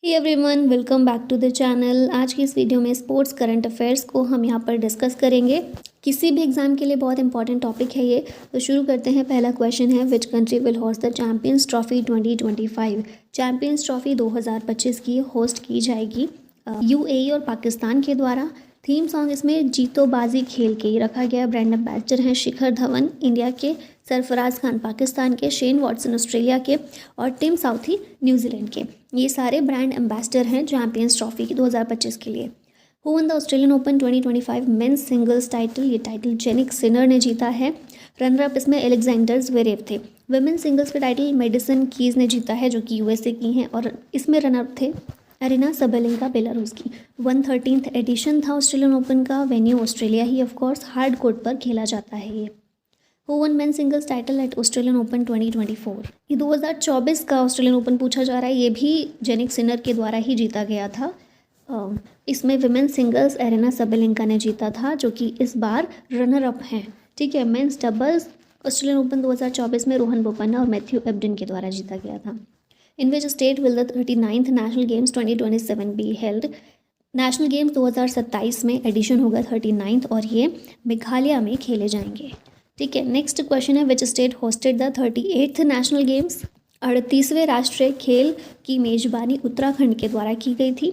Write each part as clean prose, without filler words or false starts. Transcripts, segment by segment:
Hey everyone, welcome back to the channel. आज की इस वीडियो में स्पोर्ट्स करंट अफेयर्स को हम यहाँ पर डिस्कस करेंगे। किसी भी एग्जाम के लिए बहुत इंपॉर्टेंट टॉपिक है ये। तो शुरू करते हैं। पहला क्वेश्चन है, विच country will host the champions trophy 2025। Champions trophy 2025 की होस्ट की जाएगी यूएई और पाकिस्तान के द्वारा। थीम सॉन्ग इसमें जीतो बाजी खेल के ही रखा गया। ब्रांड एम्बेसडर हैं शिखर धवन इंडिया के, सरफराज खान पाकिस्तान के, शेन वॉटसन ऑस्ट्रेलिया के और टिम साउथी न्यूजीलैंड के। ये सारे ब्रांड एम्बेसडर हैं चैंपियंस ट्रॉफी की 2025 के लिए। Who won the Australian open 2025 men's singles title. ये टाइटल जेनिक सिनर ने जीता है। रनर अप इसमें एलेक्जेंडर ज़्वेरेव थे। वुमेन्स सिंगल्स का टाइटल मेडिसन कीज ने जीता है, जो कि यूएसए की हैं, और इसमें रनर अप थे अरीना सबेलेंका बेलारूस की। 113th एडिशन था ऑस्ट्रेलियन ओपन का। Venue Australia he of course, hard court पर खेला जाता है ये। Who won men singles title eight Australian open 2024। ये 2024 का ऑस्ट्रेलियन ओपन पूछा जा रहा है। ये भी जेनिक सिनर के द्वारा ही जीता गया था। इसमें विमेंस सिंगल्स एरिना सबेलेंका ने जीता था, जो कि इस बार रनर अप हैं। ठीक है। मेंस डबल्स ऑस्ट्रेलियन ओपन 2024 में रोहन बोपन्ना और मैथ्यू एब्डन के द्वारा जीता गया था। In which state will the 39th national games 2027 be held. National games 2027 में एडिशन होगा 39th, और ये मेघालय में खेले जाएंगे। ठीक है। नेक्स्ट क्वेश्चन है, which state hosted the 38th national games. 38वें राष्ट्रीय खेल की मेजबानी उत्तराखंड के द्वारा की गई थी।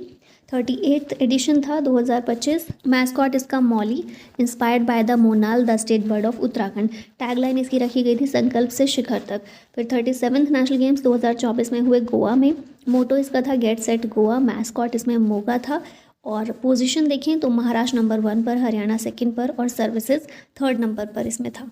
38th एडिशन था 2025। मैस्कॉट इसका Mauli, inspired by the monal the state bird of Uttarakhand. Tagline इसकी रखी गई थी, संकल्प से शिखर तक। फिर 37th नेशनल गेम्स 2024 में हुए गोवा में। मोटो इसका था गेट सेट गोवा। मैस्कॉट इसमें मोगा था। और पोजीशन देखें तो महाराष्ट्र नंबर 1 पर, हरियाणा सेकंड पर और सर्विसेज 3rd नंबर पर इसमें था।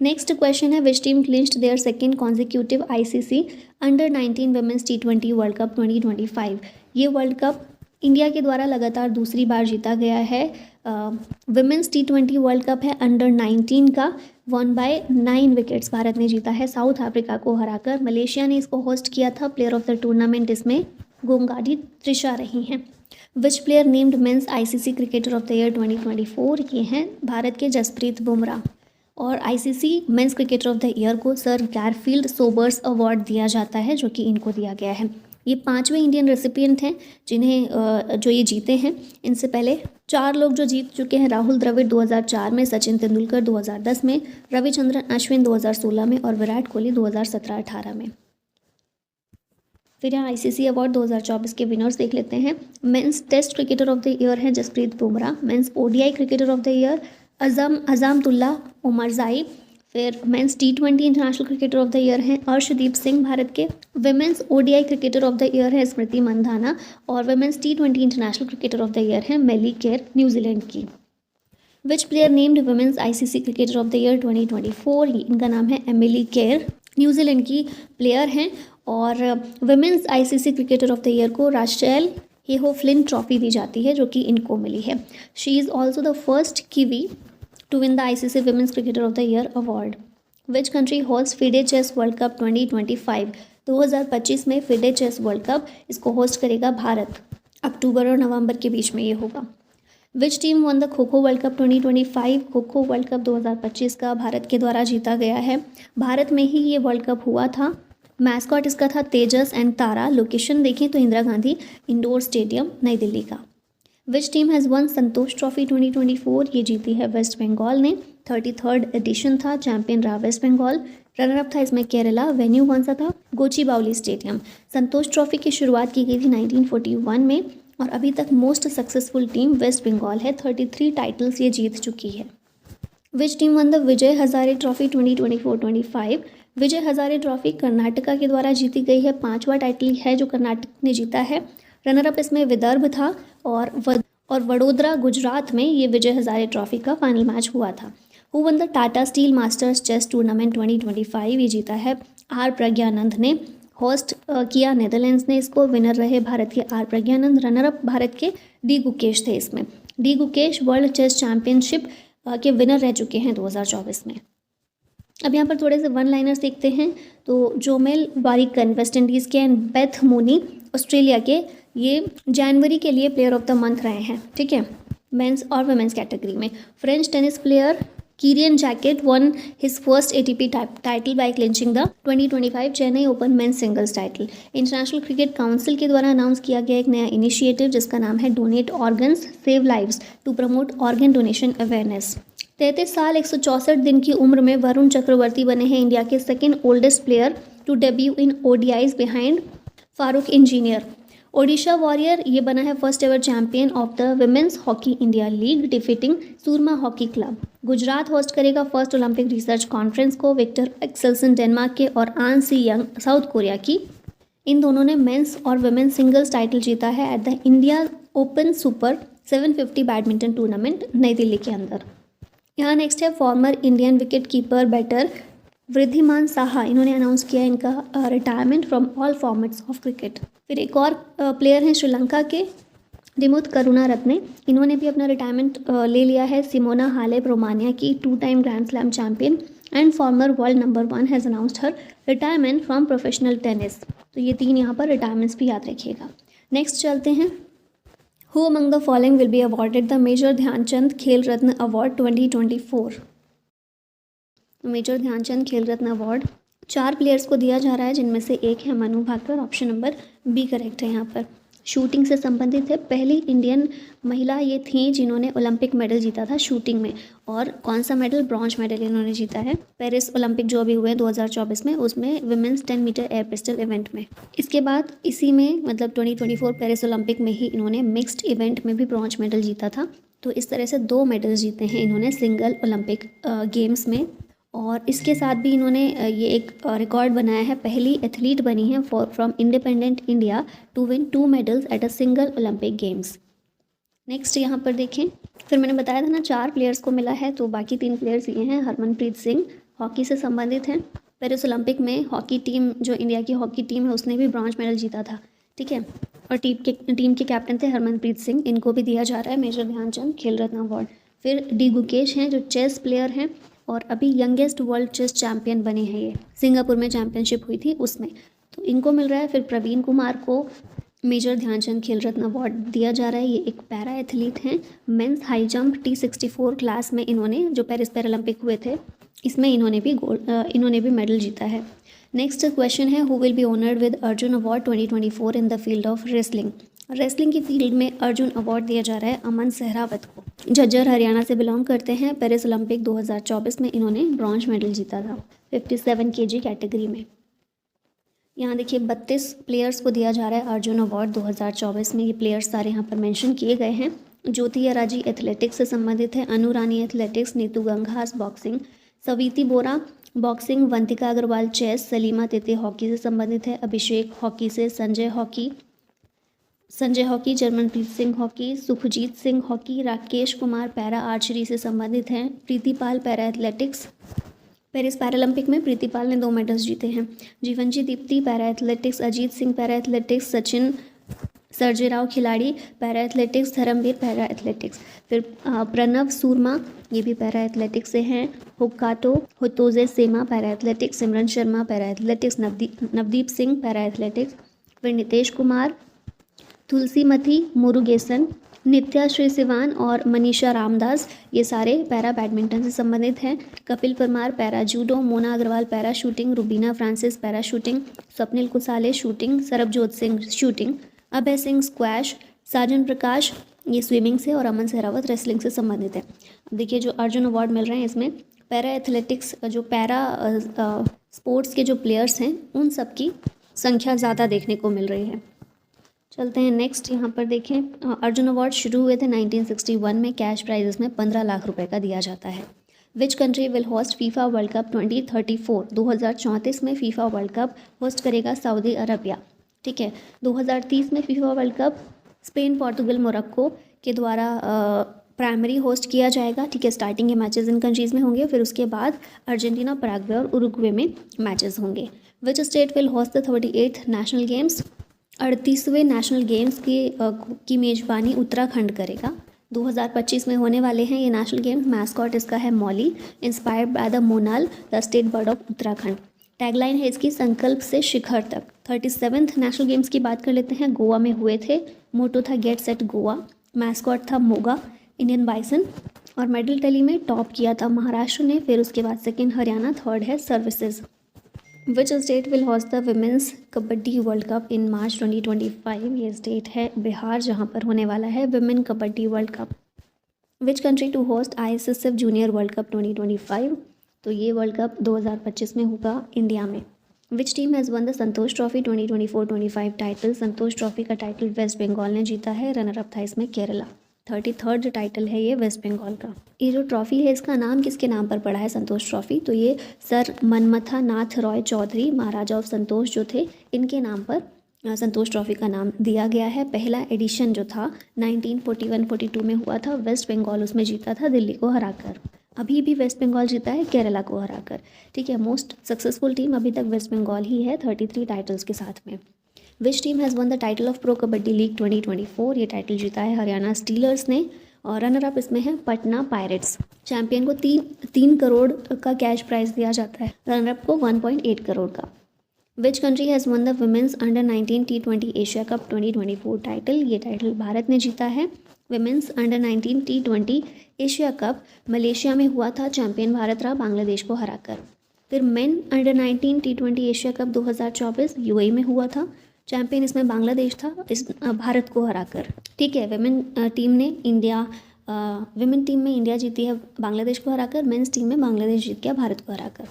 नेक्स्ट क्वेश्चन है, which team clinched their second consecutive ICC under nineteen women's T20 world cup 2025। ये वर्ल्ड कप इंडिया के द्वारा लगातार दूसरी बार जीता गया है। वुमेन्स T20 वर्ल्ड कप है अंडर-19 का। 1/9 विकेट्स भारत ने जीता है साउथ अफ्रीका को हराकर। मलेशिया ने इसको होस्ट किया था। प्लेयर ऑफ द टूर्नामेंट इसमें गोंगाडी त्रिशा रही हैं। Which player named men's ICC cricketer of the year 2024। ये हैं भारत के जसप्रीत बुमराह। और ICC men's cricketer of the year को सर गैरफील्ड सोबर्स अवार्ड दिया जाता है, जो कि इनको दिया गया है। ये 5वें इंडियन रेसिपिएंट हैं जिन्हें जो ये जीते हैं। इनसे पहले 4 लोग जो जीत चुके हैं, राहुल द्रविड़ 2004 में, सचिन तेंदुलकर 2010 में, रविचंद्रन अश्विन 2016 में और विराट कोहली 2017-18 में। फिर यहाँ आईसीसी अवार्ड 2024 के विनर्स देख लेते हैं। Men's test cricketer of the year है Jasprit Bumrah. Men's ODI cricketer of the year Azmatullah Omarzai. फिर men's T20 international cricketer of the year हैं अर्शदीप सिंह भारत के। Women's ODI cricketer of the year है स्मृति मंधाना। और women's T20 international cricketer of the year है Melie Kerr New Zealand की। Which player named women's ICC cricketer of the year 2024। इनका नाम है Emily केर, न्यूजीलैंड की प्लेयर हैं। और women's ICC cricketer of the year को राशेल हेहो फ्लिन ट्रॉफी दी जाती है, जो कि इनको मिली है। She is also the first Kiwi to win the ICC women's cricketer of the year award. Which country host FIDE chess world cup 2025। 2025 में फिडे चेस वर्ल्ड कप इसको होस्ट करेगा भारत। अक्टूबर और नवंबर के बीच में ये होगा। विच टीम वन द खो kho world cup 2025। खो खो वर्ल्ड कप 2025 का भारत के द्वारा जीता गया है। भारत में ही ये वर्ल्ड कप हुआ था। मैस्कॉट इसका था तेजस एंड तारा। लोकेशन देखें तो इंदिरा गांधी इंडोर स्टेडियम नई दिल्ली का। विच team has one Santosh trophy 2024। ये जीती है वेस्ट बंगाल ने। 33rd एडिशन था। चैंपियन रहा वेस्ट बंगाल। रनर अप था इसमें केरला। वेन्यू कौन सा था? गोचीबाउली स्टेडियम। संतोष ट्रॉफी की शुरुआत की गई थी 1941 में, और अभी तक most successful team West Bengal है। 33 टाइटल्स ये जीत चुकी है। Which team won the Vijay Hazare Trophy 2024-25। Vijay Hazare Trophy Karnataka के द्वारा जीती गई है। 5वां टाइटल है जो कर्नाटक ने जीता है। रनर अप इसमें विदर्भ था। और वडोदरा गुजरात में ये विजय हजारे ट्रॉफी का फाइनल मैच हुआ था। Who won the Tata Steel Masters chess tournament 2025। ये जीता है आर प्रज्ञानंद ने। होस्ट किया नेदरलैंड्स ने इसको। विनर रहे भारत के R Praggnanandhaa. Runner up Bharat के डी गुकेश थे इसमें। D Gukesh World Chess Championship के विनर रह चुके हैं 2024 में। अब यहाँ पर थोड़े से वन लाइनर्स देखते हैं। तो जोमेल वारिकन वेस्ट इंडीज़ के एंड बेथ मोनी ऑस्ट्रेलिया के, ये जनवरी के लिए प्लेयर ऑफ द मंथ रहे हैं। ठीक है, मेंस और वुमेन्स कैटेगरी में। French tennis player Kirian Jacket won his first ATP title by clinching the 2025 Chennai Open Men's Singles title. International cricket council के द्वारा अनाउंस किया गया एक नया इनिशिएटिव जिसका नाम है donate organs save lives to promote organ donation awareness. 33 साल 164 दिन की उम्र में वरुण चक्रवर्ती बने हैं इंडिया के second oldest player to debut in ODIs behind Farokh Engineer. Odisha Warriors ये बना है first ever champion of the women's Hockey India League defeating Soorma Hockey Club. Gujarat host करेगा फर्स्ट ओलंपिक रिसर्च कॉन्फ्रेंस को। विक्टर एक्सेल्सन डेनमार्क के और आन सी young south Korea की। इन दोनों ने मेंस और विमेंस सिंगल्स टाइटल जीता है at the India Open Super 750 badminton tournament New Delhi के अंदर। यहाँ नेक्स्ट है former Indian wicket keeper batter Wriddhiman Saha. इन्होंने अनाउंस किया इनका retirement from all formats of cricket. फिर एक और प्लेयर हैं श्रीलंका के दिमुथ करुणारत्ने। इन्होंने भी अपना रिटायरमेंट ले लिया है। सिमोना हालेप रोमानिया की 2 time grand slam champion and farmer world number 1 has announced her retirement from professional tennis. तो ये 3 यहाँ पर रिटायरमेंट्स भी याद रखिएगा। नेक्स्ट चलते हैं। Who among the following will be awarded the Major Dhyan Chand Khel Ratna award 2024। Major Dhyan Chand Khel Ratna award 4 players को दिया जा रहा है जिनमें से एक है Manu Bhaker. Option number B correct है यहाँ पर। शूटिंग से संबंधित है। पहली इंडियन महिला ये थी जिन्होंने ओलंपिक मेडल जीता था शूटिंग में। और कौन सा मेडल? ब्रॉन्ज मेडल इन्होंने जीता है पेरिस ओलंपिक जो अभी हुए 2024 में, उसमें women's 10 metre air pistol event में। इसके बाद इसी में मतलब 2024 पेरिस ओलंपिक में ही इन्होंने मिक्स्ड इवेंट में भी ब्रॉन्ज मेडल जीता था। तो इस तरह से 2 मेडल जीते हैं इन्होंने सिंगल ओलंपिक गेम्स में। और इसके साथ भी इन्होंने ये एक रिकॉर्ड बनाया है। पहली एथलीट बनी है from independent India to win 2 medals at a single Olympic Games. Next यहाँ पर देखें, फिर मैंने बताया था ना 4 प्लेयर्स को मिला है, तो बाकी 3 प्लेयर्स ये हैं। हरमनप्रीत सिंह हॉकी से संबंधित हैं। पेरिस ओलंपिक में हॉकी टीम जो इंडिया की हॉकी टीम है उसने भी ब्रॉन्ज मेडल जीता था, ठीक है। और टीम के कैप्टन थे हरमनप्रीत सिंह। इनको भी दिया जा रहा है मेजर ध्यानचंद खेल रत्न अवार्ड। फिर डी गुकेश हैं जो चेस प्लेयर हैं और अभी यंगेस्ट वर्ल्ड चेस चैंपियन बने हैं। ये सिंगापुर में चैंपियनशिप हुई थी उसमें, तो इनको मिल रहा है। फिर प्रवीण कुमार को मेजर ध्यानचंद खेल रत्न अवार्ड दिया जा रहा है। ये एक पैरा एथलीट हैं। Mains high jump T64 class में इन्होंने, जो पेरिस पैरालंपिक हुए थे, इसमें इन्होंने भी मेडल जीता है। नेक्स्ट क्वेश्चन है, who will be honoured with Arjun award 2024 in the field of wrestling. Wrestling की फील्ड में अर्जुन अवार्ड दिया जा रहा है अमन सहरावत को। झज्जर हरियाणा से बिलोंग करते हैं। पेरिस ओलंपिक 2024 में इन्होंने ब्रॉन्ज मेडल जीता था 57 kg कैटेगरी में। यहाँ देखिए 32 प्लेयर्स को दिया जा रहा है अर्जुन अवार्ड 2024 में। ये प्लेयर्स सारे यहाँ पर मेंशन किए गए हैं। ज्योति अराजी एथलेटिक्स से संबंधित है। Anu Rani athletics, Neetu Ghanghas boxing, Saweety Boora boxing, Vantika Agrawal chess, Salima Tete hockey से संबंधित है। अभिषेक हॉकी से, Sanjay hockey, Jarmanpreet Singh hockey, Sukhjeet Singh hockey, Rakesh Kumar para archery से संबंधित हैं। Preetipal para athletics, Paris Paralympic में प्रीतिपाल ने 2 मेडल्स जीते हैं। Jeevanji Deepthi para athletics, Ajeet Singh para athletics, Sachin Sarjerao Khilari para athletics, Dharambir para athletics. फिर प्रणव सूरमा ये भी पैरा एथलेटिक्स से हैं। Hokato Hotozhe Sema para athletics, Simran Sharma para athletics, Navdeep Singh para athletics. फिर नितेश कुमार, तुलसीमती मुरुगेसन, नित्या श्री सिवान और मनीषा रामदास ये सारे पैरा बैडमिंटन से संबंधित हैं। Kapil Parmar para judo, Mona Agarwal para shooting, Rubina Francis para shooting, Swapnil Kusale shooting, Sarabjot Singh shooting, Abhay Singh squash, Sajan Prakash ये स्विमिंग से और अमन सहरावत रेसलिंग से संबंधित है। अब देखिए जो अर्जुन अवार्ड मिल रहे हैं इसमें पैरा एथलेटिक्स जो पैरा स्पोर्ट्स के जो प्लेयर्स हैं उन सब की संख्या ज़्यादा देखने को मिल रही है। चलते हैं नेक्स्ट। यहाँ पर देखें अर्जुन अवार्ड शुरू हुए थे 1961 में। कैश प्राइजेस में 15 लाख रुपए का दिया जाता है। विच country will host FIFA world cup 2034। 2034 में फीफा वर्ल्ड कप होस्ट करेगा सऊदी अरबिया, ठीक है। 2030 में FIFA world cup Spain, Portugal, Morocco के द्वारा प्राइमरी होस्ट किया जाएगा, ठीक है। स्टार्टिंग के मैचेस इन कंट्रीज़ में होंगे, फिर उसके बाद अर्जेंटीना, पैराग्वे और उरुग्वे में मैचेस होंगे। Which state will host the 38th national games. 38वें नेशनल गेम्स की मेज़बानी उत्तराखंड करेगा। 2025 में होने वाले हैं ये नेशनल गेम्स। मैस्कॉट इसका है Mauli, inspired by the monal, the state bird of Uttarakhand. Tagline है इसकी संकल्प से शिखर तक। 37th नेशनल गेम्स की बात कर लेते हैं। गोवा में हुए थे। मोटो था गेट सेट गोवा। मैस्कॉट था मोगा इंडियन बाइसन और मेडल टैली में टॉप किया था महाराष्ट्र ने, फिर उसके बाद सेकंड हरियाणा, थर्ड है services. Which state will host the women's kabaddi world cup in March 2025? ये स्टेट है बिहार, जहाँ पर होने वाला है women Kabaddi world Cup. Which country to host ISSF junior World cup 2025? तो ये वर्ल्ड कप 2025 में होगा इंडिया में। विच team has won the Santosh trophy 2024-25 title? Santosh trophy का टाइटल वेस्ट बंगाल ने जीता है, रनर अप था इसमें केरला। 33rd टाइटल है ये वेस्ट बंगाल का। ये जो ट्रॉफी है इसका नाम किसके नाम पर पड़ा है, संतोष ट्रॉफी? तो ये सर मनमथा नाथ रॉय चौधरी, महाराजा ऑफ संतोष जो थे, इनके नाम पर संतोष ट्रॉफी का नाम दिया गया है। पहला एडिशन जो था 1941-42 में हुआ था, वेस्ट बंगाल उसमें जीता था दिल्ली को हराकर। अभी भी वेस्ट बंगाल जीता है केरला को हराकर। ठीक है, मोस्ट सक्सेसफुल टीम अभी तक वेस्ट बंगाल ही है 33 टाइटल्स के साथ में। विच team has won the title of pro kabaddi league 2024? ये टाइटल जीता है हरियाणा स्टीलर्स ने, और रनर अप इसमें है पटना पायरेट्स। चैंपियन को 3 करोड़ का कैश प्राइज दिया जाता है, रनर अप को 1.8 करोड़ का। Which country has won the women's under 19 T20 Asia cup 2024 title? ये टाइटल भारत ने जीता है। Women's under 19 T20 Asia cup Malaysia में हुआ था, चैंपियन भारत रहा बांग्लादेश को हराकर। फिर main under 19 T20 Asia cup 2024 UAE में हुआ था, चैंपियन इसमें बांग्लादेश था, इस भारत को हराकर। ठीक है, वुमेन टीम में इंडिया जीती है बांग्लादेश को हराकर, मेंस टीम में बांग्लादेश जीत गया भारत को हराकर।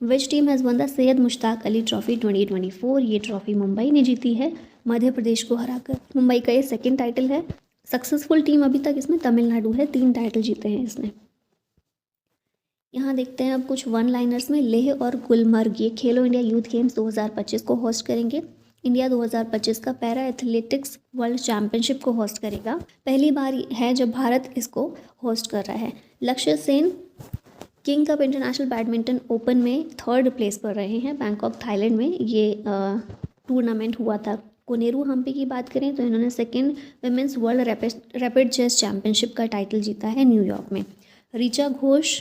विच team has won the Syed Mushtaq Ali trophy 2024? ये ट्रॉफी मुंबई ने जीती है मध्य प्रदेश को हराकर। मुंबई का ये सेकेंड टाइटल है। सक्सेसफुल टीम अभी तक इसमें तमिलनाडु है, 3 टाइटल जीते हैं इसने। यहाँ देखते हैं अब कुछ वन लाइनर्स में। लेह और गुलमर्ग ये खेलो इंडिया यूथ गेम्स 2025 को होस्ट करेंगे। इंडिया 2025 का पैरा एथलेटिक्स वर्ल्ड चैंपियनशिप को होस्ट करेगा। पहली बार है जब भारत इसको होस्ट कर रहा है। लक्ष्य Sen king cup international badminton open में 3rd प्लेस पर रहे हैं, बैंकॉक थाईलैंड में ये टूर्नामेंट हुआ था। कोनेरू हम्पी की बात करें तो इन्होंने 2nd women's World Rapid Chess Championship का टाइटल जीता है न्यूयॉर्क में। ऋचा घोष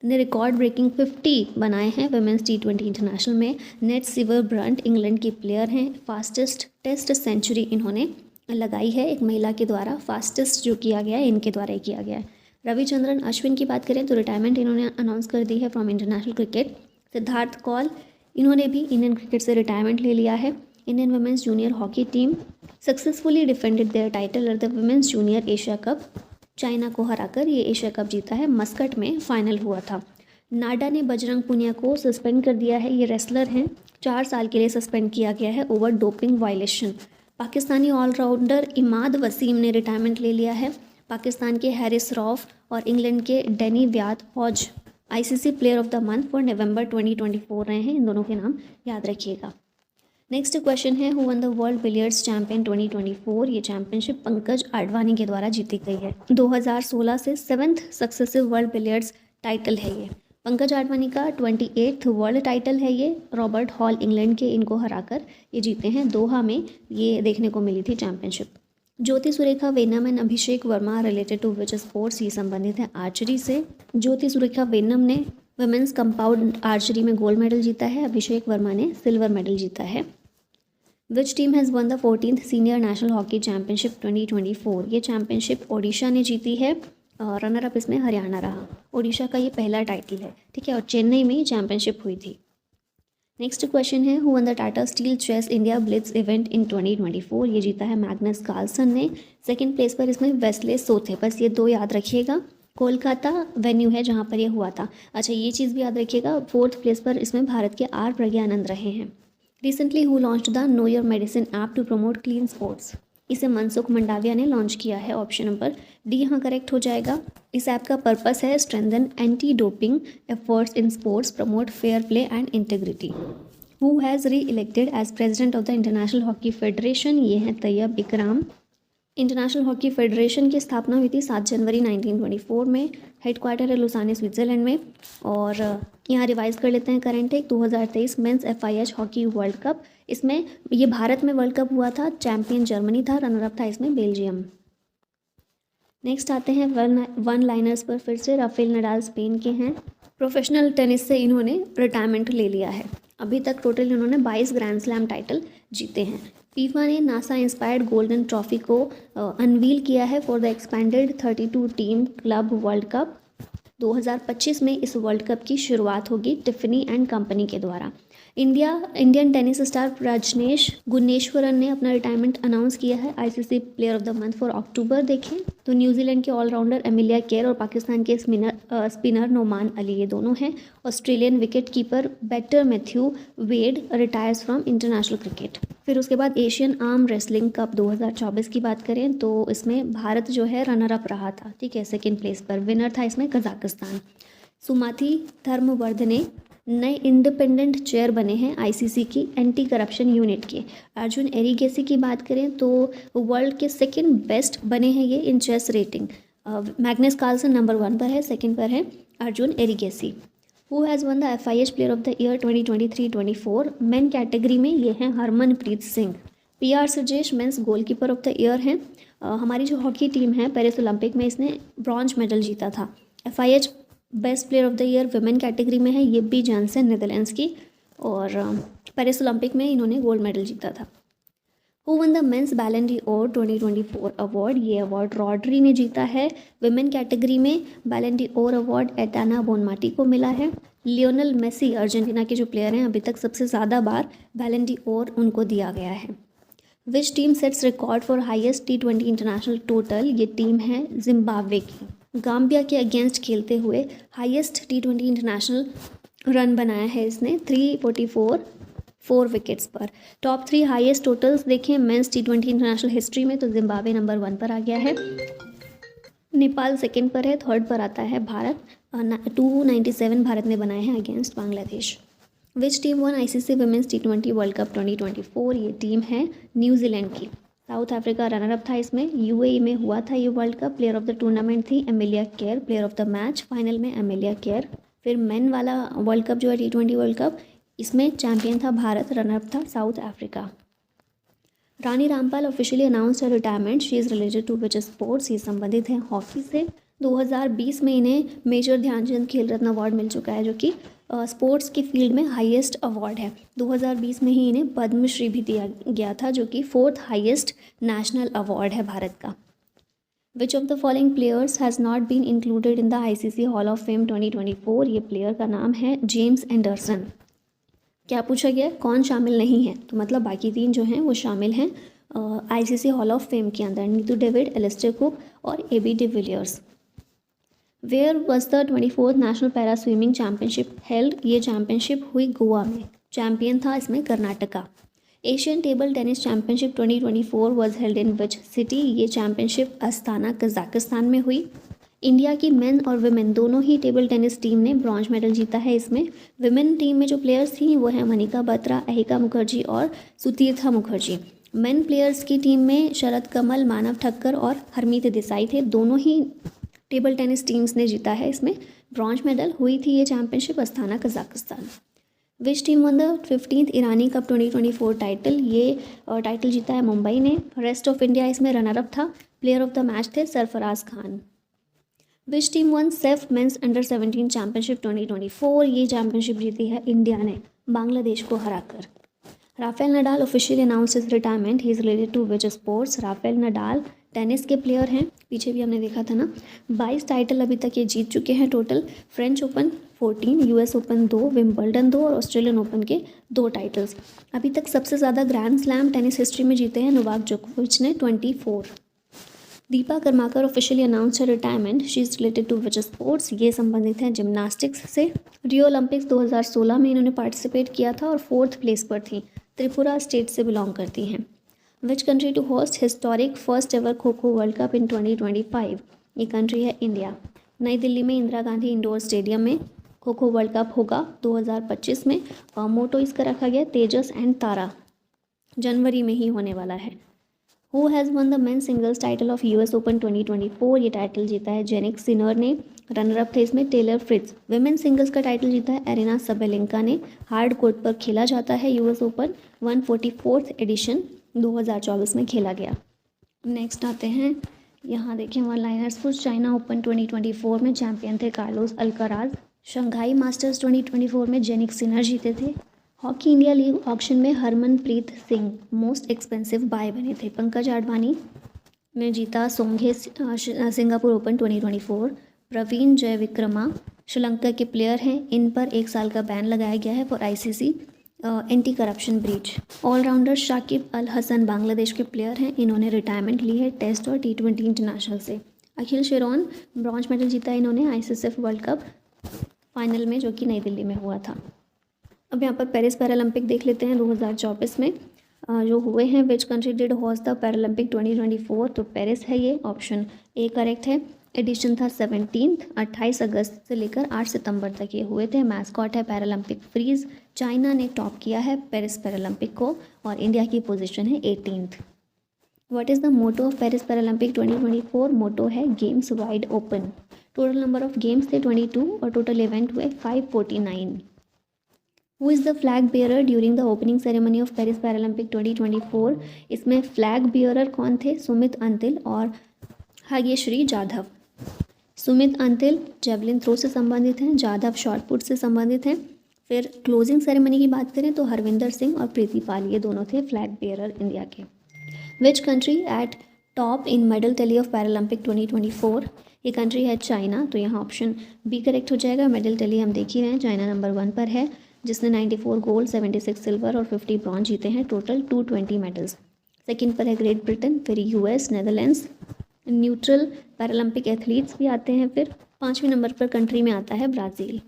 ने रिकॉर्ड ब्रेकिंग 50 बनाए हैं विमेंस T20 इंटरनेशनल में। नेट सिवर ब्रंट इंग्लैंड की प्लेयर हैं, फास्टेस्ट टेस्ट सेंचुरी इन्होंने लगाई है एक महिला के द्वारा। फास्टेस्ट जो किया गया है इनके द्वारा ही किया गया है। रविचंद्रन अश्विन की बात करें तो रिटायरमेंट इन्होंने अनाउंस कर दी है from international cricket. Siddharth Kaul इन्होंने भी इंडियन क्रिकेट से रिटायरमेंट ले लिया है। Indian women's junior hockey team successfully defended their title at the women's junior Asia Cup, China को हराकर ये एशिया कप जीता है। मस्कट में फाइनल हुआ था। नाडा ने बजरंग पुनिया को सस्पेंड कर दिया है, ये रेसलर हैं, 4 साल के लिए सस्पेंड किया गया है over doping violation. Pakistani all-rounder Imad Wasim ने रिटायरमेंट ले लिया है। पाकिस्तान के हैरिस रॉफ और इंग्लैंड के Danny Wyatt Hodge ICC player of the month for November 2024 रहे हैं। इन दोनों के नाम याद रखिएगा। नेक्स्ट क्वेश्चन है, who won the world billiards champion 2024? ये चैंपियनशिप पंकज आडवाणी के द्वारा जीती गई है। 2016 से 7th successive world billiards title है ये। पंकज आडवाणी का 28th वर्ल्ड टाइटल है ये। रॉबर्ट हॉल इंग्लैंड के इनको हराकर ये जीते हैं। दोहा में ये देखने को मिली थी championship. Jyothi Surekha Vennam and Abhishek Verma related to which sports? ये संबंधित है आर्चरी से। ज्योति सुरेखा वेनम ने वुमेंस कंपाउंड आर्चरी में गोल्ड मेडल जीता है, अभिषेक वर्मा ने सिल्वर मेडल जीता है। Which team has won the 14th senior national hockey championship 2024? ये चैंपियनशिप ओडिशा ने जीती है, रनर अप इसमें हरियाणा रहा। ओडिशा का ये पहला टाइटल है, ठीक है, और चेन्नई में चैंपियनशिप हुई थी। नेक्स्ट क्वेश्चन है, who won the Tata Steel Chess India Blitz event in 2024? ये जीता है मैग्नस कार्लसन ने। 2nd प्लेस पर इसमें वेस्ले सोथे, बस ये 2 याद रखिएगा। कोलकाता वेन्यू है जहाँ पर ये हुआ था। अच्छा, ये चीज़ भी याद रखिएगा। 4th प्लेस पर इसमें भारत के R प्रज्ञानंद रहे हैं। Recently who launched the Know Your Medicine app to promote clean sports? इसे मनसुख मंडाविया ने लॉन्च किया है। ऑप्शन नंबर डी यहाँ करेक्ट हो जाएगा। इस ऐप का पर्पस है strengthen anti doping efforts in sports, promote fair play and integrity. Who has re elected as president of the International Hockey Federation? ये हैं तैयब इकराम। इंटरनेशनल हॉकी फेडरेशन की स्थापना हुई थी 7 जनवरी 1924 में। हेडक्वार्टर है लुसाने स्विट्ज़रलैंड में। और यहाँ रिवाइज कर लेते हैं करंट है 2023 men's FIH hockey World cup. इसमें ये भारत में वर्ल्ड कप हुआ था, चैंपियन जर्मनी था, रनर अप था इसमें बेल्जियम। नेक्स्ट आते हैं वन लाइनर्स पर। फिर से राफेल नडाल स्पेन के हैं। प्रोफेशनल टेनिस से इन्होंने रिटायरमेंट ले लिया है। अभी तक टोटल इन्होंने 22 ग्रैंड स्लैम टाइटल जीते हैं। फीफा ने नासा इंस्पायर्ड गोल्डन ट्रॉफी को अनवील किया है for the expanded 32 team club world cup. 2025 में इस वर्ल्ड कप की शुरुआत होगी टिफनी एंड कंपनी के द्वारा। Indian tennis star Prajnesh Gunneswaran ने अपना रिटायरमेंट अनाउंस किया है ICC player of the month for October. देखें तो न्यूजीलैंड के ऑलराउंडर एमिलिया केयर और पाकिस्तान के स्पिनर नोमान अली, ये दोनों हैं। Australian wicket keeper batter Matthew Wade retires from international cricket. फिर उसके बाद एशियन आर्म रेसलिंग कप 2024 की बात करें तो इसमें भारत जो है रनर अप रहा था, ठीक है, सेकेंड प्लेस पर। विनर था इसमें कजाकिस्तान। सुमाथी धर्मवर्धने नए इंडिपेंडेंट चेयर बने हैं आईसीसी की एंटी करप्शन यूनिट के। अर्जुन एरिगेसी की बात करें तो वर्ल्ड के सेकंड बेस्ट बने हैं ये in chess rating. Magnus Carlsen number 1 पर है, सेकंड पर है Arjun Erigaisi. Who has won the FIH player of the year 2023-24 men category में ये हैं हरमनप्रीत सिंह। PR सुजेश men's goalkeeper of the year हैं। हमारी जो हॉकी टीम है पेरिस ओलंपिक में इसने ब्रॉन्ज मेडल जीता था। FIH best player of the year women category में है येब्बी जॉनसन नीदरलैंड्स की, और पेरिस ओलंपिक में इन्होंने गोल्ड मेडल जीता था। Who won the men's Ballon d'Or 2024 award, ये अवार्ड रॉड्री ने जीता है। विमेन कैटेगरी में बैलन डी'ओर अवार्ड एटाना बोनमाटी को मिला है। लियोनल मेसी अर्जेंटीना के जो प्लेयर हैं अभी तक सबसे ज़्यादा बार बैलन डी'ओर उनको दिया गया है। Which team sets record for highest T20 international total, ये टीम है जिम्बाब्वे की। गाम्बिया के अगेंस्ट खेलते हुए हाईएस्ट T20 इंटरनेशनल रन बनाया है इसने 344 4 विकेट्स पर। टॉप 3 हाईएस्ट टोटल्स देखें मेंस T20 इंटरनेशनल हिस्ट्री में तो जिम्बाब्वे नंबर 1 पर आ गया है, नेपाल सेकंड पर है, थर्ड पर आता है भारत। 297 भारत ने बनाए हैं against Bangladesh. Which team won ICC women's T20 world cup 2024, ये टीम है न्यूजीलैंड की। साउथ अफ्रीका रनर अप था इसमें। UAE में हुआ था ये world cup. Player of the tournament थी Amelia Kerr, player of the match final में एमिलिया केयर। फिर मेन वाला वर्ल्ड कप जो है T20 वर्ल्ड कप, इसमें चैंपियन था भारत, रनर अप था South Africa. Rani Rampal officially announced her retirement, she is related to which sports, ये संबंधित है हॉकी से। 2020 में इन्हें मेजर ध्यानचंद खेल रत्न अवार्ड मिल चुका है जो कि स्पोर्ट्स की फील्ड में हाईएस्ट अवार्ड है। 2020 में ही इन्हें पद्मश्री भी दिया गया था जो कि 4th हाईएस्ट नेशनल अवार्ड है भारत का। Which of the following players has not been included in the ICC Hall of Fame 2024, ये प्लेयर का नाम है जेम्स एंडरसन। क्या पूछा गया, कौन शामिल नहीं है, तो मतलब बाकी 3 जो हैं वो शामिल हैं ICC हॉल ऑफ फेम के अंदर, नीतू डेविड, एलिस्टर कुक और AB de Villiers. Where was the 24th national para swimming championship held, ये चैम्पियनशिप हुई गोवा में। चैम्पियन था इसमें Karnataka. Asian table tennis championship 2024 was held in which city, ये चैम्पियनशिप अस्ताना कजाकिस्तान में हुई। इंडिया की मेन और विमेन दोनों ही टेबल टेनिस टीम ने ब्रॉन्ज मेडल जीता है इसमें। विमेन टीम में जो प्लेयर्स थी वो हैं मनिका बत्रा, अहिका मुखर्जी और सुतीर्था मुखर्जी। मेन प्लेयर्स की टीम में शरद कमल, मानव ठक्कर और हरमीत देसाई थे। दोनों ही टेबल टेनिस टीम्स ने जीता है इसमें ब्रॉन्ज मेडल। हुई थी ये championship Astana Kazakhstan. Which team won the 15th Irani Cup 2024 title, ये टाइटल जीता है मुंबई ने। रेस्ट ऑफ इंडिया इसमें रनर अप था। प्लेयर ऑफ द मैच थे Sarfaraz Khan. Which team won SAFF men's under 17 championship 2024, ये चैम्पियनशिप जीती है इंडिया ने बांग्लादेश को हराकर। Rafael Nadal officially announce his retirement, he is related to which sports. Rafael Nadal tennis के प्लेयर हैं, पीछे भी हमने देखा था ना। 22 टाइटल अभी तक ये जीत चुके हैं total. French open 14, US open 2, Wimbledon 2 और ऑस्ट्रेलियन ओपन के 2 टाइटल्स। अभी तक सबसे ज़्यादा ग्रैंड स्लैम टेनिस हिस्ट्री में जीते हैं नोवाक जोकोविच ने 24। Dipa Karmakar officially announce retirement, she is related to which sports, ये संबंधित हैं जिम्नास्टिक्स से। रियो ओलंपिक्स 2016 में इन्होंने पार्टिसिपेट किया था और 4th प्लेस पर थी। त्रिपुरा स्टेट से बिलोंग करती हैं। Which country to host historic first ever kho kho world cup इन 2025, ये कंट्री है इंडिया। नई दिल्ली में इंदिरा गांधी इंडोर स्टेडियम में खो खो वर्ल्ड कप होगा 2025 में। मोटो इसका रखा गया तेजस एंड तारा, जनवरी में ही होने वाला है। Who has won the main singles title of US open 2024, ये टाइटल जीता है जेनिक सिनर ने। रनर अप थे इसमें टेलर फ्रिट्ज। विमेन सिंगल्स का टाइटल जीता है एरिना सबेलेंका ने। हार्ड कोर्ट पर खेला जाता है US ओपन, 144th एडिशन 2024 में खेला गया। नेक्स्ट आते हैं, यहाँ देखें one liners foot China open 2024 में चैंपियन थे कार्लोस अल्काराज। शंघाई मास्टर्स 2024 में जेनिक सिनर जीते थे। हॉकी इंडिया लीग ऑक्शन में Harmanpreet Singh most expensive buy बने थे। पंकज आडवाणी ने जीता सोंघे सिंगापुर ओपन 2024। प्रवीण जयविक्रमा श्रीलंका के प्लेयर हैं, इन पर 1 साल का बैन लगाया गया है for ICC anti corruption breach. All-rounder Shakib Al Hasan Bangladesh के प्लेयर हैं, इन्होंने रिटायरमेंट ली है टेस्ट और T20 इंटरनेशनल से। अखिल शेरोन ब्रॉन्ज मेडल जीता इन्होंने ICSF वर्ल्ड कप फाइनल में, जो कि नई दिल्ली में हुआ था। अब यहाँ पर पेरिस पैरालंपिक देख लेते हैं 2024 में जो हुए हैं। Which country did host the Paralympic 2024? तो पेरिस है ये, ऑप्शन ए करेक्ट है। एडिशन था 17 28 अगस्त से लेकर 8 सितंबर तक ये हुए थे। मैस्कॉट है पैरालंपिक फ्रीज। चाइना ने टॉप किया है पेरिस पैरालंपिक को और इंडिया की पोजीशन है 18th। What is the motto of Paris Paralympic 2024? Motto है games wide open. Total number of games थे 22 और टोटल इवेंट हुए 549। Who is the flag bearer during the opening ceremony of Paris Paralympic 2024? इसमें flag bearer कौन थे? सुमित अंतिल और Bhagyashri Jadhav. Sumit Antil javelin throw से संबंधित हैं, जाधव शॉटपुट से संबंधित हैं। फिर क्लोजिंग सेरेमनी की बात करें तो हरविंदर सिंह और प्रीति पाल, ये दोनों थे फ्लैग बियरर इंडिया के। Which country at top in medal tally of Paralympic 2024? ये कंट्री है चाइना, तो यहाँ ऑप्शन बी करेक्ट हो जाएगा। मेडल टैली हम देख ही रहे हैं, चाइना नंबर 1 पर है, जिसने 94 गोल्ड 76 सिल्वर और 50 ब्रॉन्ज जीते हैं, टोटल 220 मेडल्स। सेकंड पर है ग्रेट ब्रिटेन, फिर US, Netherlands. Neutral Paralympic athletes भी आते हैं। फिर 5वें नंबर पर कंट्री में आता है Brazil.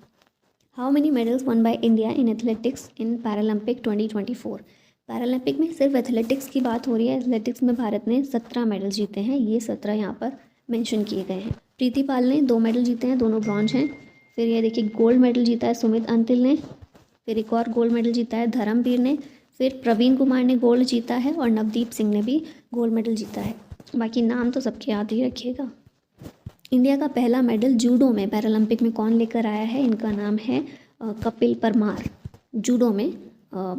How many medals one by India in athletics in Paralympic 2024? Paralympic में सिर्फ एथलेटिक्स की बात हो रही है। एथलेटिक्स में भारत ने 17 मेडल जीते हैं, ये 17 यहाँ पर मेंशन किए गए हैं। प्रीति पाल ने 2 मेडल जीते हैं, दोनों ब्रॉन्ज हैं। फिर ये देखिए गोल्ड मेडल जीता है सुमित अंतिल ने। फिर एक और गोल्ड मेडल जीता है धर्मवीर ने। फिर प्रवीण कुमार ने गोल्ड जीता है और नवदीप सिंह ने भी गोल्ड मेडल जीता है। बाकी नाम तो सबके याद ही रखिएगा। इंडिया का पहला मेडल जूडो में पैरालंपिक में कौन लेकर आया है? इनका नाम है कपिल परमार, जूडो में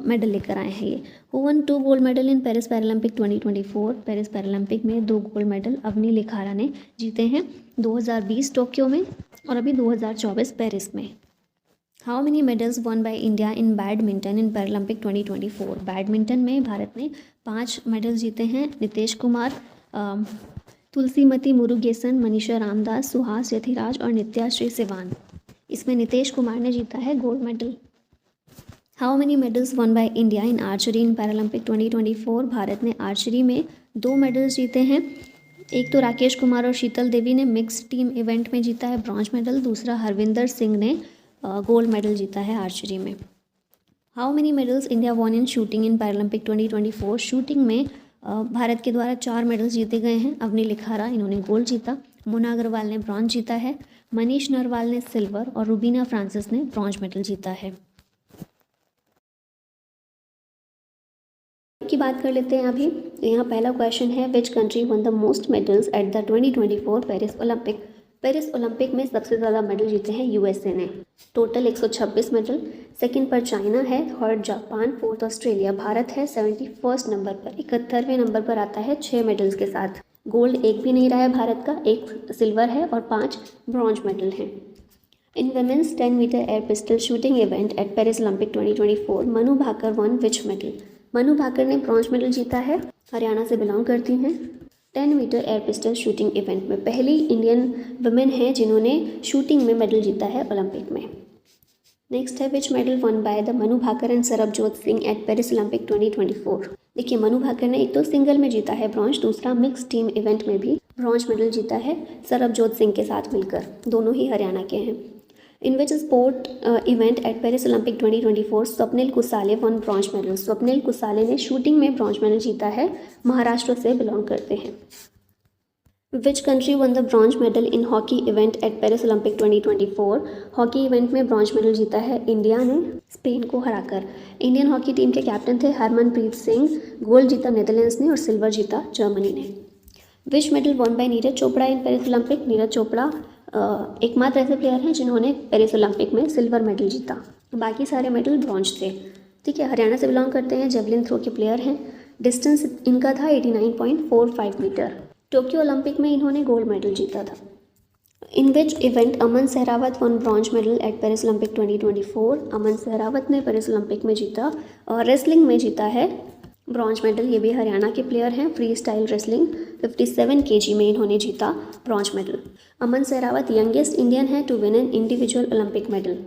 मेडल लेकर आए हैं ये। Who one 2 gold medal in Paris Paralympic 2024? Paris Paralympic में 2 गोल्ड मेडल अवनी लिखारा ने जीते हैं, 2020 टोक्यो में और अभी 2024 पेरिस में। How many medals one by India in badminton in Paralympic 2024? Badminton में भारत ने 5 मेडल जीते हैं। नितेश कुमार, तुलसीमती मुरुगेसन, मनीषा रामदास, सुहास यथिराज और नित्याश्री सिवान। इसमें नितेश कुमार ने जीता है gold medal. How many medals one by India in archery in Paralympic 2024? Bharat ने आर्चरी में 2 मेडल्स जीते हैं। एक तो राकेश कुमार और शीतल देवी ने मिक्स टीम इवेंट में जीता है ब्रॉन्ज मेडल, दूसरा हरविंदर सिंह ने गोल्ड मेडल जीता है आर्चरी में। How many medals India won in shooting in Paralympic 2024? Shooting में भारत के द्वारा 4 मेडल्स जीते गए हैं। अवनी लिखारा, इन्होंने गोल्ड जीता। मोना अग्रवाल ने ब्रॉन्ज जीता है। मनीष नरवाल ने सिल्वर और रुबीना फ्रांसिस ने ब्रॉन्ज मेडल जीता है। की बात कर लेते हैं अभी। तो यहाँ पहला क्वेश्चन है विच country won the most medals at the 2024 Paris Olympic? Paris Olympic में सबसे ज़्यादा मेडल जीते हैं USA ने, टोटल 126 मेडल। सेकंड पर चाइना है, third Japan, fourth Australia. Bharat है 71 नंबर पर, 71वें नंबर पर आता है 6 मेडल्स के साथ। गोल्ड एक भी नहीं रहा है भारत का, 1 सिल्वर है और 5 ब्रॉन्ज मेडल हैं। In women's 10 metre air pistol shooting event at Paris Olympic 2024 Manu Bhaker won which medal? Manu Bhaker ने ब्रॉन्ज मेडल जीता है, हरियाणा से बिलोंग करती हैं। 10 metre air pistol shooting event में पहली इंडियन वुमेन है जिन्होंने शूटिंग में मेडल जीता है ओलंपिक में। नेक्स्ट है which medal won by the Manu Bhaker and Sarabjot Singh at Paris Olympic 2024? देखिए मनु भाकर ने एक तो सिंगल में जीता है ब्रॉन्ज, दूसरा मिक्स टीम इवेंट में भी ब्रॉन्ज मेडल जीता है सरबजोत सिंह के साथ मिलकर, दोनों ही हरियाणा के हैं। In which sport event at Paris Olympic 2024 Swapnil Kusale won bronze medal? Swapnil Kusale ने शूटिंग में ब्रॉन्ज मेडल जीता है, महाराष्ट्र से बिलोंग करते हैं। Which country won the bronze medal in hockey event at Paris Olympic 2024? Hockey event में ब्रॉन्ज मेडल जीता है इंडिया ने स्पेन को हराकर। इंडियन हॉकी टीम के कैप्टन थे हरमनप्रीत सिंह, गोल्ड जीता नेदरलैंड्स ने और सिल्वर जीता जर्मनी ने। विच medal won bye Neeraj Chopra in Paris Olympic? Neeraj Chopra एकमात्र ऐसे प्लेयर हैं जिन्होंने पेरिस ओलंपिक में सिल्वर मेडल जीता, बाकी सारे मेडल ब्रॉन्ज थे। ठीक है, हरियाणा से बिलोंग करते हैं, जेवलिन थ्रो के प्लेयर हैं। डिस्टेंस इनका था 89.45 मीटर। टोक्यो ओलंपिक में इन्होंने गोल्ड मेडल जीता था। In which event Aman Sehrawat won bronze medal at Paris Olympic 2024। Aman Sehrawat ने पेरिस ओलंपिक में जीता और रेसलिंग में जीता है ब्रॉन्ज मेडल। ये भी हरियाणा के प्लेयर हैं। फ्री स्टाइल रेसलिंग 57 kg में इन्होंने जीता bronze medal. Aman Sehrawat youngest Indian है to win an individual Olympic medal.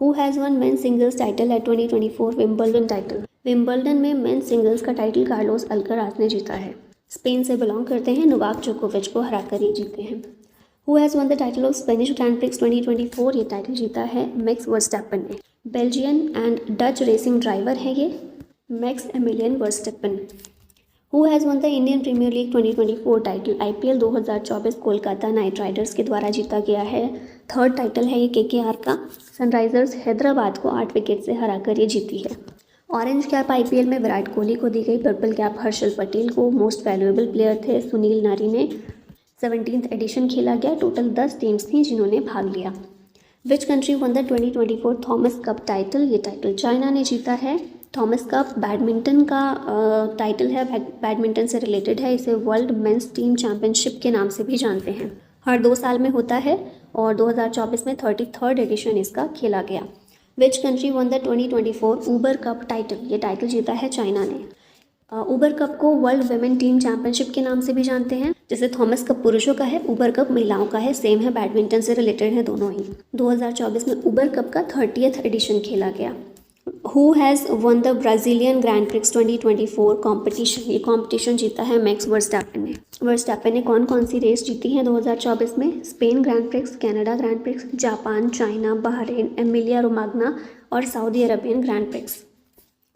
Who has won men singles title at 2024 Wimbledon title. Wimbledon में मेन सिंगल्स का टाइटल कार्लोस अल्कराज ने जीता है। स्पेन से बिलोंग करते हैं, नोवाक जोकोविच को हराकर ये जीते हैं। Who has won the title of Spanish Grand Prix 2024। ये टाइटल जीता है मैक्स वर्स्टैपन ने। Belgian and Dutch racing driver है ये Max Emilian Verstappen. Who has won the Indian Premier league 2024 title. IPL 2024 Kolkata Knight Riders के द्वारा जीता गया है। थर्ड टाइटल है ये KKR का। सनराइजर्स हैदराबाद को 8 विकेट से हराकर ये जीती है। ऑरेंज कैप IPL में विराट कोहली को दी गई। पर्पल कैप हर्षल पटेल को। मोस्ट वैल्यूएबल प्लेयर थे सुनील नारी ने। 17th एडिशन खेला गया। टोटल 10 टीम्स थी जिन्होंने भाग लिया। विच country won the 2024 Thomas cup title. ये टाइटल चाइना ने जीता है। थॉमस कप बैडमिंटन का टाइटल है, बैडमिंटन से रिलेटेड है। इसे वर्ल्ड मेंस टीम चैंपियनशिप के नाम से भी जानते हैं। हर 2 साल में होता है और 2024 में 33rd एडिशन इसका खेला गया। विच country won the 2024 Uber cup title. ये टाइटल जीता है चाइना ने। ऊबर कप को वर्ल्ड वुमेन टीम चैंपियनशिप के नाम से भी जानते हैं। जैसे थॉमस कप पुरुषों का है, ऊबर कप महिलाओं का है, सेम है, बैडमिंटन से रिलेटेड है दोनों ही। 2024 में ऊबर कप का 30th एडिशन खेला गया। Who has won the Brazilian grand Prix 2024 competition. ये कॉम्पिटिशन जीता है मैक्स वर्स्टैपन ने। वर्स्टैपन ने कौन कौन सी रेस जीती हैं 2024 में। Spain Grand Prix, Canada Grand Prix, Japan, China, Bahrain, Emilia Romagna और Saudi Arabian Grand Prix.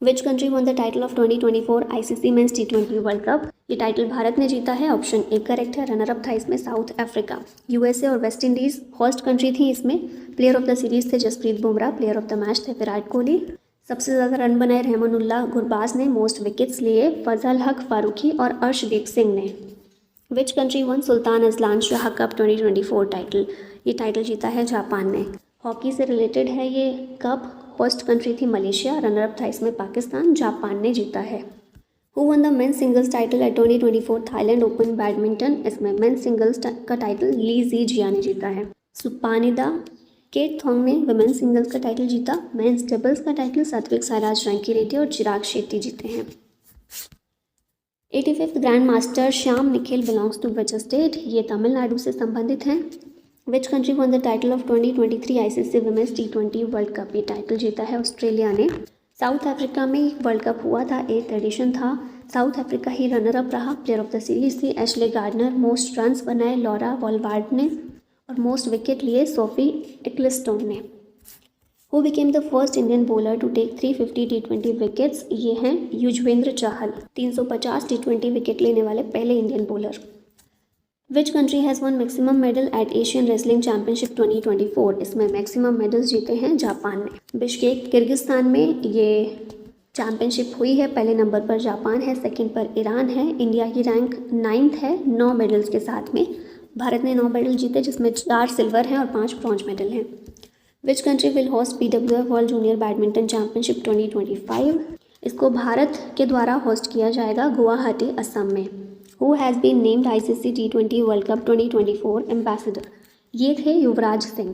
Which country won the title of 2024 ICC men's T20 world cup. ये टाइटल भारत ने जीता है। ऑप्शन ए करेक्ट है। Runner up था इसमें South Africa. USA और West Indies host country थी इसमें। प्लेयर ऑफ द सीरीज थे Jasprit Bumrah. Player of the match थे विराट कोहली। सबसे ज़्यादा रन बनाए रहमानुल्लाह गुरबाज ने। मोस्ट विकेट्स लिए फजल हक फारूकी और अर्शदीप सिंह ने। विच country one Sultan Azlan Shah cup 2024 title. ये टाइटल जीता है जापान ने। हॉकी से रिलेटेड है ये कप। होस्ट कंट्री थी मलेशिया। रनर अप था इसमें पाकिस्तान। जापान ने जीता है। Who won the main singles title at 2024 Thailand open badminton. इसमें मेन सिंगल्स का टाइटल ली जी जिया ने जीता है। सुपानिदा केट थोंग ने वुमेन सिंगल्स का टाइटल जीता। मेंस डबल्स का टाइटल सात्विक साईराज रंकीरेड्डी और चिराग शेट्टी जीते हैं। 85th grand master Shyam Nikhil belongs to which state. ये तमिलनाडु से संबंधित हैं। Which country won the title of 2023 ICC women's T20 world cup. ये टाइटल जीता है ऑस्ट्रेलिया ने। साउथ अफ्रीका में एक वर्ल्ड कप हुआ था, 8th एडिशन था। साउथ अफ्रीका ही रनर अप रहा। प्लेयर ऑफ द सीरीज थी एशले गार्डनर। मोस्ट रन्स बनाए लॉरा वॉलवार्ड ने और मोस्ट विकेट लिए सोफी एक्लिस्टोन ने। Who became the first Indian bowler to take 350 T20 wickets. ये हैं युजवेंद्र चाहल, 350 T20 विकेट लेने वाले पहले Indian bowler. Which country has one maximum medal at Asian wrestling championship 2024। इसमें मैक्सिमम मेडल्स जीते हैं जापान ने। बिश्केक किर्गिस्तान में ये चैंपियनशिप हुई है। पहले नंबर पर जापान है, सेकंड पर ईरान है। इंडिया की रैंक 9th है 9 मेडल्स के साथ में। भारत ने 9 मेडल जीते जिसमें 4 सिल्वर हैं और 5 ब्रॉन्ज मेडल हैं। Which country will host PWF world junior badminton championship 2025। इसको भारत के द्वारा होस्ट किया जाएगा गुवाहाटी असम में। Who has been named ICC T20 world cup 2024 ambassador. ये थे Yuvraj Singh.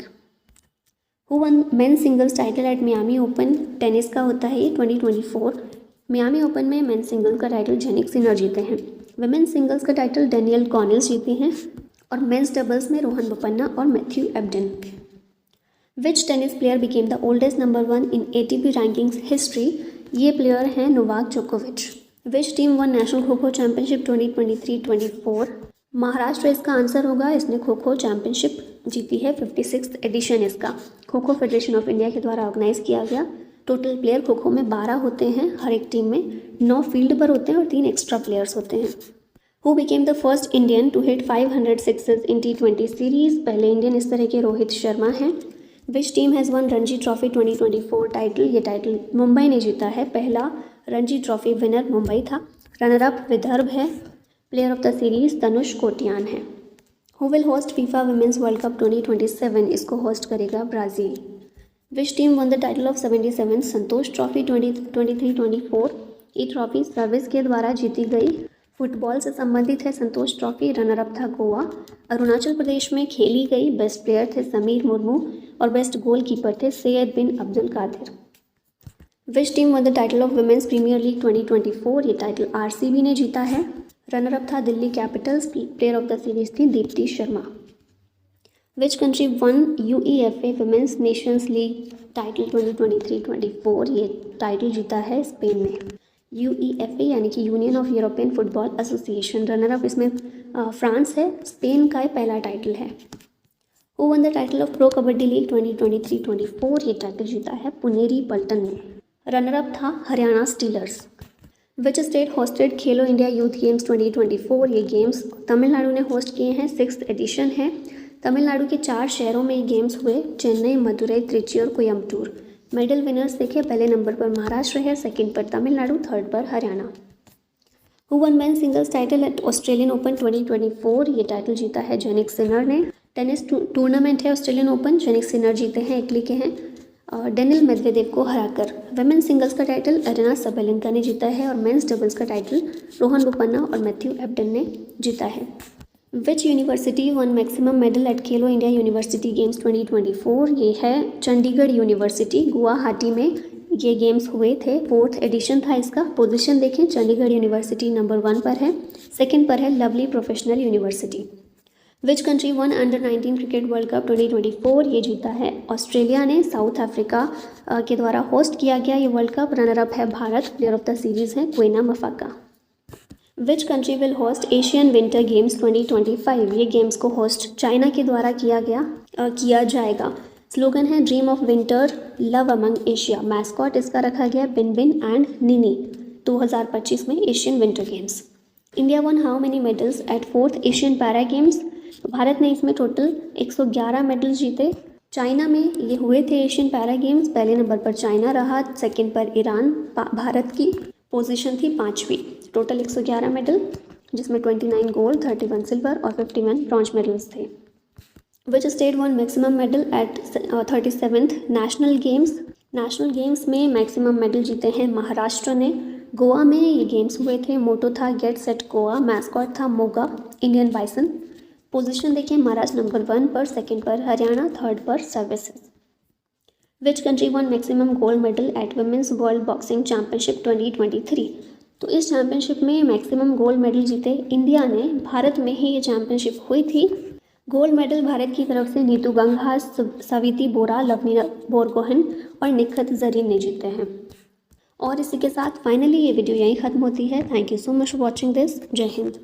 Who won men singles title at Miami Open. Tennis का होता है ये 2024। मियामी ओपन में मेन सिंगल्स का टाइटल जेनिक सिनर जीते हैं। वुमेन सिंगल्स का टाइटल डेनियल कॉनिल्स जीते हैं और मेंस डबल्स में रोहन बोपन्ना और Matthew Ebden. Which tennis player became the oldest number 1 in ATP rankings history. ये प्लेयर हैं नोवाक जोकोविच। विच team one national kho kho championship 2023-24। Maharashtra इसका आंसर होगा। इसने खो खो चैंपियनशिप जीती है। 56th एडिशन इसका kho kho federation of India के द्वारा ऑर्गेनाइज किया गया। टोटल प्लेयर खो खो में 12 होते हैं हर एक टीम में। 9 फील्ड पर होते हैं और 3 एक्स्ट्रा प्लेयर्स होते हैं। Who became the first Indian to hit 500 sixes in T20 series. पहले इंडियन इस तरह के रोहित शर्मा हैं। Which team has won Ranji Trophy 2024 title. ये टाइटल मुंबई ने जीता है। पहला रणजी ट्रॉफी विनर मुंबई था। रनर अप विदर्भ है। Player of the series Tanush Kotian है। Who will host FIFA women's world cup 2027। इसको होस्ट करेगा Brazil. Which team won the title of 77 Santosh trophy 2023-24। ये ट्रॉफी सर्विस के द्वारा जीती गई फुटबॉल से संबंधित है संतोष ट्रॉफी, रनर अप था गोवा। अरुणाचल प्रदेश में खेली गई, बेस्ट प्लेयर थे समीर मुर्मू और बेस्ट गोलकीपर थे Syed bin Abdul Qadir. Which team won the title of women's premier league 2024? ये टाइटल आरसीबी ने जीता है। रनर अप था Delhi Capitals, player of the series थी Deepti Sharma. Which country won UEFA women's nations league title 2023-24? ये टाइटल जीता है स्पेन ने। यूईएफए यानी कि union of European football association, runner up इसमें फ्रांस है। स्पेन का पहला टाइटल है। Who won the title of pro kabaddi league 2023-24? ये टाइटल जीता है पुनेरी पल्टन ने। रनर अप था हरियाणा स्टीलर्स। विच स्टेट होस्टेड खेलो इंडिया यूथ गेम्स 2024? ये गेम्स तमिलनाडु ने होस्ट किए हैं, 6th एडिशन है। तमिलनाडु के 4 शहरों में ये गेम्स हुए, चेन्नई, मदुरई, त्रिची और कोयम्बटूर। मेडल विनर्स देखे, पहले नंबर पर महाराष्ट्र है, सेकंड पर तमिलनाडु, थर्ड पर Haryana. Who won men singles title eight Australian open 2024? ये टाइटल जीता है जेनिक सिनर ने। टेनिस टूर्नामेंट है ऑस्ट्रेलियन ओपन, जेनिक सिनर जीते हैं, इटली के हैं, डेनिल मेदवेदेव को हराकर। वुमेन सिंगल्स का टाइटल अरेना सबेलेंका ने जीता है और मेंस डबल्स का टाइटल रोहन बोपन्ना और मैथ्यू एब्डन ने जीता है। Which university one maximum medal at Khelo India university games 2024? ये है चंडीगढ़ यूनिवर्सिटी, गुवाहाटी में ये गेम्स हुए थे, 4th एडिशन था इसका। पोजीशन देखें, चंडीगढ़ यूनिवर्सिटी नंबर 1 पर है, सेकंड पर है लवली प्रोफेशनल यूनिवर्सिटी। विच country one under 19 cricket world cup 2024? ये जीता है ऑस्ट्रेलिया ने। साउथ अफ्रीका के द्वारा होस्ट किया गया ये वर्ल्ड कप। रनर अप है Bharat, player of the series है Kwena Maphaka. Which country will host Asian winter games 2025? ये गेम्स को होस्ट चाइना के द्वारा किया जाएगा। स्लोगन है dream of winter, love among Asia. Mascot इसका रखा गया बिन बिन एंड निनी। 2025 में Asian winter games. India one how many medals at 4th Asian para games? Bharat ने इसमें टोटल 111 मेडल्स जीते। चाइना में ये हुए थे एशियन पैरा गेम्स, पहले नंबर पर चाइना रहा, सेकंड पर ईरान। भारत की पोजीशन थी 5वीं। टोटल 111 मेडल, जिसमें 29 गोल्ड, 31 सिल्वर और 51 ब्रॉन्ज मेडल्स थे। Which state one maximum medal at 37th national games? National games में मैक्सिमम मेडल जीते हैं महाराष्ट्र ने। गोवा में ये गेम्स हुए थे, मोटो था गेट सेट गोवा, मैस्कॉट था मोगा, इंडियन बाइसन। पोजीशन देखिए, महाराष्ट्र नंबर 1 पर, सेकंड पर हरियाणा, थर्ड पर Services. Which country won maximum gold medal at women's world boxing championship 2023? तो इस चैंपियनशिप में मैक्सिमम गोल्ड मेडल जीते इंडिया ने। भारत में ही ये चैंपियनशिप हुई थी। गोल्ड मेडल भारत की तरफ से नीतू गंगा, सविति बोरा, लवनीना बोरगोहन और निखत जरीन ने जीते हैं। और इसी के साथ फाइनली ये वीडियो यहीं ख़त्म होती है। Thank you so much for watching this. जय हिंद।